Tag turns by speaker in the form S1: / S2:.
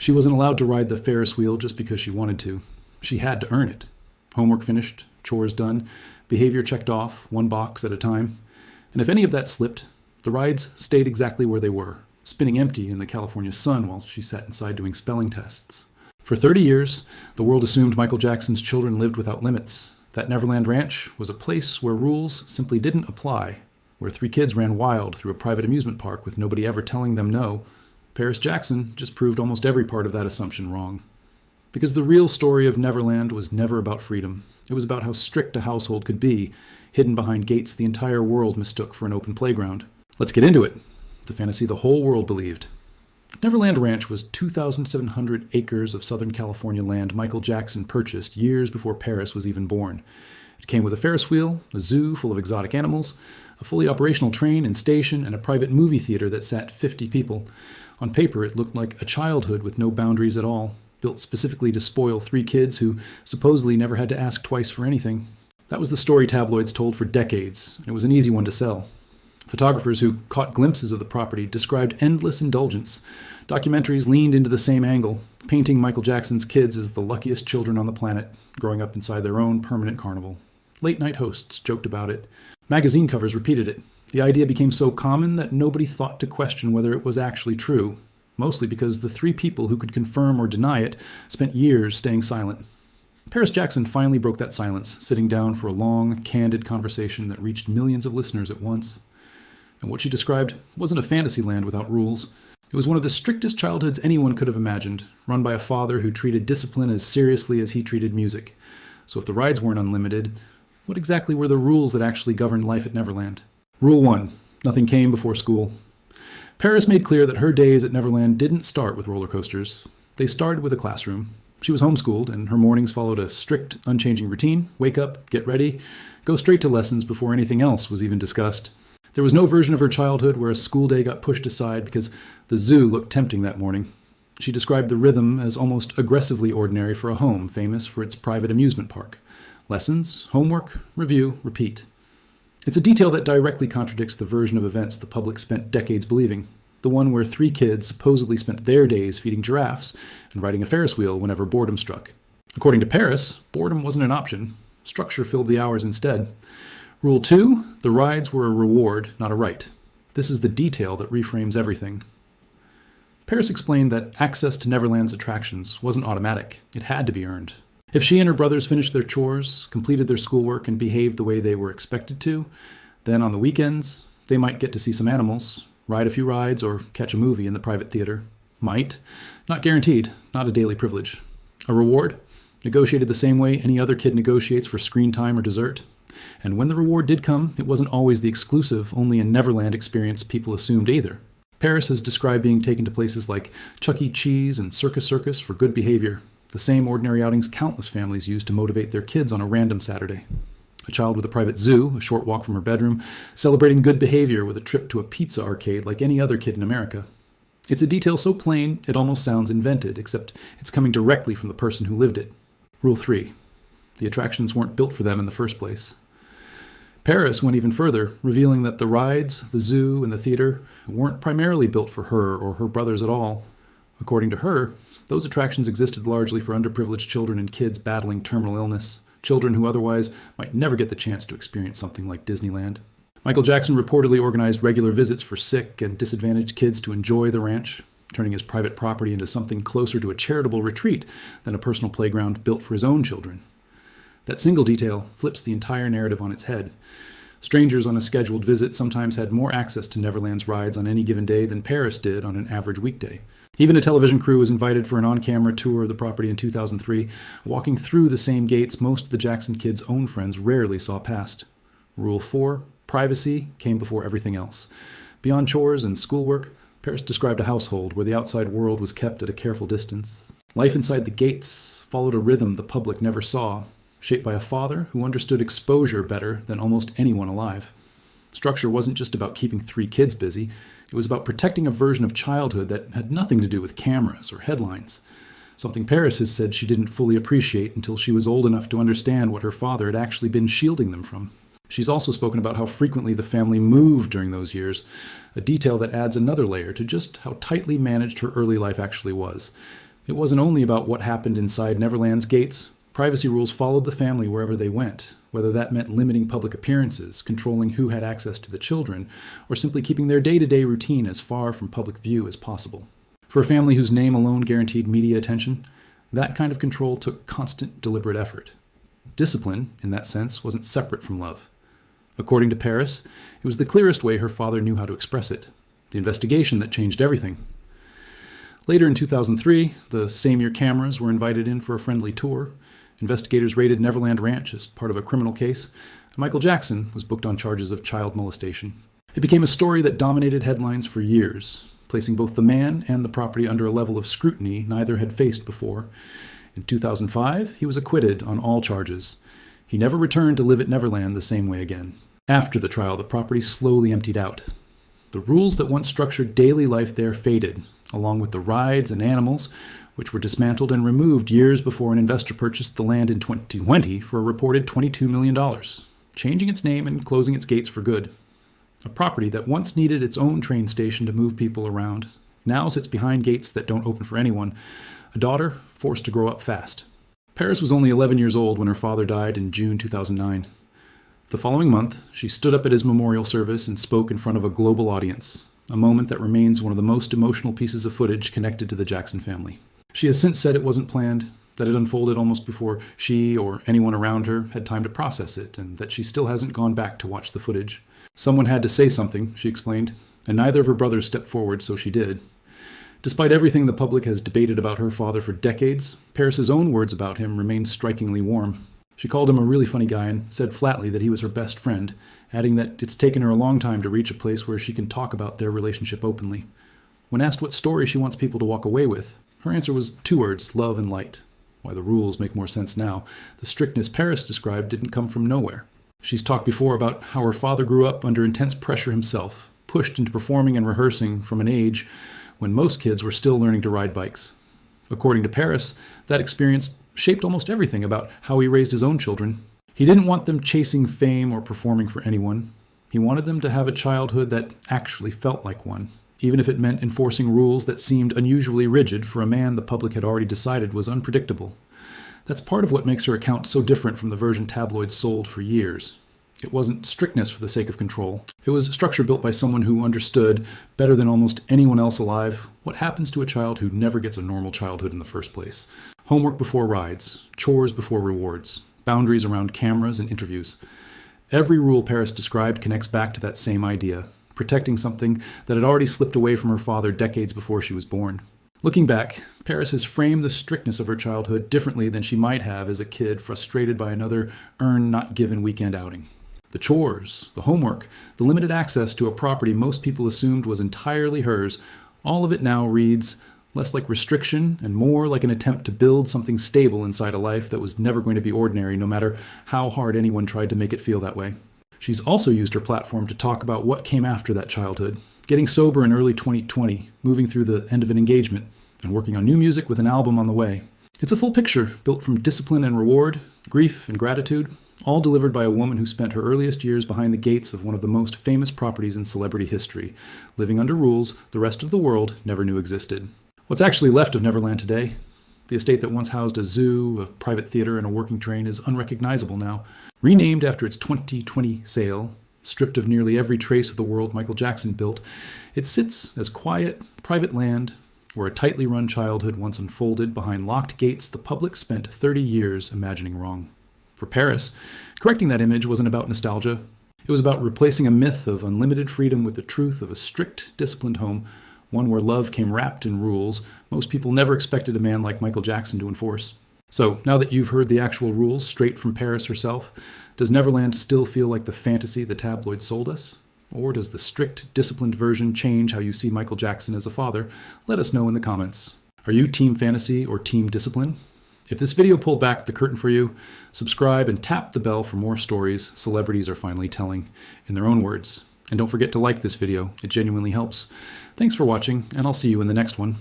S1: She wasn't allowed to ride the Ferris wheel just because she wanted to. She had to earn it. Homework finished, chores done, behavior checked off, one box at a time. And if any of that slipped, the rides stayed exactly where they were, spinning empty in the California sun while she sat inside doing spelling tests. For 30 years, the world assumed Michael Jackson's children lived without limits. That Neverland Ranch was a place where rules simply didn't apply, where 3 kids ran wild through a private amusement park with nobody ever telling them no. Ferris Jackson just proved almost every part of that assumption wrong. Because the real story of Neverland was never about freedom. It was about how strict a household could be, hidden behind gates the entire world mistook for an open playground. Let's get into it. The fantasy the whole world believed. Neverland Ranch was 2,700 acres of Southern California land Michael Jackson purchased years before Ferris was even born. It came with a Ferris wheel, a zoo full of exotic animals, a fully operational train and station, and a private movie theater that sat 50 people. On paper, it looked like a childhood with no boundaries at all, built specifically to spoil 3 kids who supposedly never had to ask twice for anything. That was the story tabloids told for decades, and it was an easy one to sell. Photographers who caught glimpses of the property described endless indulgence. Documentaries leaned into the same angle, painting Michael Jackson's kids as the luckiest children on the planet, growing up inside their own permanent carnival. Late-night hosts joked about it. Magazine covers repeated it. The idea became so common that nobody thought to question whether it was actually true, mostly because the 3 people who could confirm or deny it spent years staying silent. Ferris Jackson finally broke that silence, sitting down for a long, candid conversation that reached millions of listeners at once. And what she described wasn't a fantasy land without rules. It was one of the strictest childhoods anyone could have imagined, run by a father who treated discipline as seriously as he treated music. So if the rides weren't unlimited, what exactly were the rules that actually governed life at Neverland? Rule 1. Nothing came before school. Ferris made clear that her days at Neverland didn't start with roller coasters. They started with a classroom. She was homeschooled, and her mornings followed a strict, unchanging routine. Wake up, get ready, go straight to lessons before anything else was even discussed. There was no version of her childhood where a school day got pushed aside because the zoo looked tempting that morning. She described the rhythm as almost aggressively ordinary for a home famous for its private amusement park. Lessons, homework, review, repeat. It's a detail that directly contradicts the version of events the public spent decades believing, the one where 3 kids supposedly spent their days feeding giraffes and riding a Ferris wheel whenever boredom struck. According to Ferris, boredom wasn't an option. Structure filled the hours instead. Rule 2, the rides were a reward, not a right. This is the detail that reframes everything. Ferris explained that access to Neverland's attractions wasn't automatic. It had to be earned. If she and her brothers finished their chores, completed their schoolwork, and behaved the way they were expected to, then on the weekends, they might get to see some animals, ride a few rides, or catch a movie in the private theater. Might. Not guaranteed. Not a daily privilege. A reward? Negotiated the same way any other kid negotiates for screen time or dessert. And when the reward did come, it wasn't always the exclusive, only in Neverland experience people assumed either. Ferris has described being taken to places like Chuck E. Cheese and Circus Circus for good behavior, the same ordinary outings countless families use to motivate their kids on a random Saturday. A child with a private zoo, a short walk from her bedroom, celebrating good behavior with a trip to a pizza arcade like any other kid in America. It's a detail so plain it almost sounds invented, except it's coming directly from the person who lived it. Rule 3. The attractions weren't built for them in the first place. Ferris went even further, revealing that the rides, the zoo, and the theater weren't primarily built for her or her brothers at all. According to her, those attractions existed largely for underprivileged children and kids battling terminal illness, children who otherwise might never get the chance to experience something like Disneyland. Michael Jackson reportedly organized regular visits for sick and disadvantaged kids to enjoy the ranch, turning his private property into something closer to a charitable retreat than a personal playground built for his own children. That single detail flips the entire narrative on its head. Strangers on a scheduled visit sometimes had more access to Neverland's rides on any given day than Ferris did on an average weekday. Even a television crew was invited for an on-camera tour of the property in 2003, walking through the same gates most of the Jackson kids' own friends rarely saw past. Rule 4, privacy came before everything else. Beyond chores and schoolwork, Ferris described a household where the outside world was kept at a careful distance. Life inside the gates followed a rhythm the public never saw, shaped by a father who understood exposure better than almost anyone alive. Structure wasn't just about keeping 3 kids busy. It was about protecting a version of childhood that had nothing to do with cameras or headlines. Something Ferris has said she didn't fully appreciate until she was old enough to understand what her father had actually been shielding them from. She's also spoken about how frequently the family moved during those years, a detail that adds another layer to just how tightly managed her early life actually was. It wasn't only about what happened inside Neverland's gates. Privacy rules followed the family wherever they went, whether that meant limiting public appearances, controlling who had access to the children, or simply keeping their day-to-day routine as far from public view as possible. For a family whose name alone guaranteed media attention, that kind of control took constant, deliberate effort. Discipline, in that sense, wasn't separate from love. According to Ferris, it was the clearest way her father knew how to express it, the investigation that changed everything. Later in 2003, the same year cameras were invited in for a friendly tour. Investigators raided Neverland Ranch as part of a criminal case. Michael Jackson was booked on charges of child molestation. It became a story that dominated headlines for years, placing both the man and the property under a level of scrutiny neither had faced before. In 2005, he was acquitted on all charges. He never returned to live at Neverland the same way again. After the trial, the property slowly emptied out. The rules that once structured daily life there faded, along with the rides and animals, which were dismantled and removed years before an investor purchased the land in 2020 for a reported $22 million, changing its name and closing its gates for good. A property that once needed its own train station to move people around now sits behind gates that don't open for anyone, a daughter forced to grow up fast. Ferris was only 11 years old when her father died in June 2009. The following month, she stood up at his memorial service and spoke in front of a global audience, a moment that remains one of the most emotional pieces of footage connected to the Jackson family. She has since said it wasn't planned, that it unfolded almost before she or anyone around her had time to process it, and that she still hasn't gone back to watch the footage. Someone had to say something, she explained, and neither of her brothers stepped forward, so she did. Despite everything the public has debated about her father for decades, Ferris's own words about him remain strikingly warm. She called him a really funny guy and said flatly that he was her best friend, adding that it's taken her a long time to reach a place where she can talk about their relationship openly. When asked what story she wants people to walk away with, her answer was 2 words, love and light. Why the rules make more sense now. The strictness Ferris described didn't come from nowhere. She's talked before about how her father grew up under intense pressure himself, pushed into performing and rehearsing from an age when most kids were still learning to ride bikes. According to Ferris, that experience shaped almost everything about how he raised his own children. He didn't want them chasing fame or performing for anyone. He wanted them to have a childhood that actually felt like one, even if it meant enforcing rules that seemed unusually rigid for a man the public had already decided was unpredictable. That's part of what makes her account so different from the version tabloids sold for years. It wasn't strictness for the sake of control. It was a structure built by someone who understood, better than almost anyone else alive, what happens to a child who never gets a normal childhood in the first place. Homework before rides, chores before rewards, boundaries around cameras and interviews. Every rule Ferris described connects back to that same idea, protecting something that had already slipped away from her father decades before she was born. Looking back, Ferris has framed the strictness of her childhood differently than she might have as a kid frustrated by another earned-not-given weekend outing. The chores, the homework, the limited access to a property most people assumed was entirely hers, all of it now reads less like restriction and more like an attempt to build something stable inside a life that was never going to be ordinary, no matter how hard anyone tried to make it feel that way. She's also used her platform to talk about what came after that childhood, getting sober in early 2020, moving through the end of an engagement, and working on new music with an album on the way. It's a full picture built from discipline and reward, grief and gratitude, all delivered by a woman who spent her earliest years behind the gates of one of the most famous properties in celebrity history, living under rules the rest of the world never knew existed. What's actually left of Neverland today? The estate that once housed a zoo, a private theater, and a working train is unrecognizable now. Renamed after its 2020 sale, stripped of nearly every trace of the world Michael Jackson built, it sits as quiet, private land where a tightly run childhood once unfolded behind locked gates the public spent 30 years imagining wrong. For Ferris, correcting that image wasn't about nostalgia. It was about replacing a myth of unlimited freedom with the truth of a strict, disciplined home, one where love came wrapped in rules most people never expected a man like Michael Jackson to enforce. So, now that you've heard the actual rules straight from Ferris herself, does Neverland still feel like the fantasy the tabloids sold us? Or does the strict, disciplined version change how you see Michael Jackson as a father? Let us know in the comments. Are you team fantasy or team discipline? If this video pulled back the curtain for you, subscribe and tap the bell for more stories celebrities are finally telling in their own words. And don't forget to like this video, it genuinely helps. Thanks for watching, and I'll see you in the next one.